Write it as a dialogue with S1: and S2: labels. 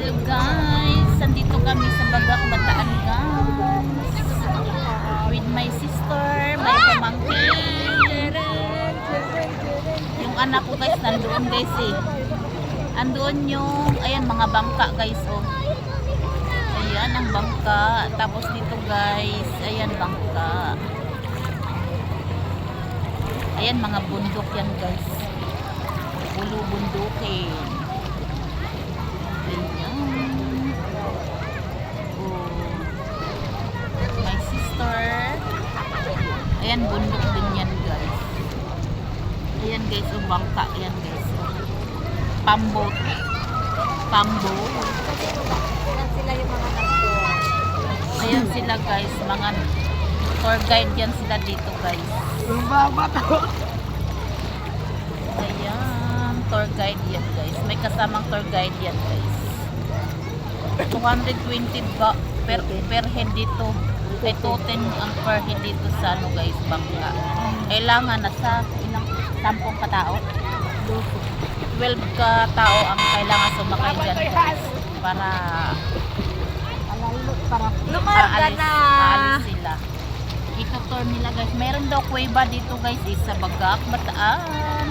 S1: Hello guys, nandito kami sa Bagak, Bataan guys. With my sister, my pamangkin. Yung anak ko guys, nandoon guys eh. Andoon yung, ayan mga bangka guys oh. Ayan ang bangka. Tapos dito guys, ayan bangka. Ayan mga bundok yan guys. Ulo bundukin. Ayan. Oh. My sister. Ayan bundok din yan guys. Ayan guys, oh bangka yan guys. Pambot. Pambot.
S2: Ayan sila yung mga takbo.
S1: Ayan sila guys, mga tour guide yan sila dito guys.
S2: Yung baba to.
S1: Ayan, tour guide yan guys. May kasamang tour guide yan guys. 220 ba per head dito. Ay 210 ang per head dito sa ano guys, bangka. Kailangan nasa ilang 10 katao. 12 katao ang kailangan sumakay dyan guys. Para
S2: Lumarga na.
S1: aalis sila. Ito tour nila guys. Meron daw kuweba dito guys. Isa Bagak, Bataan.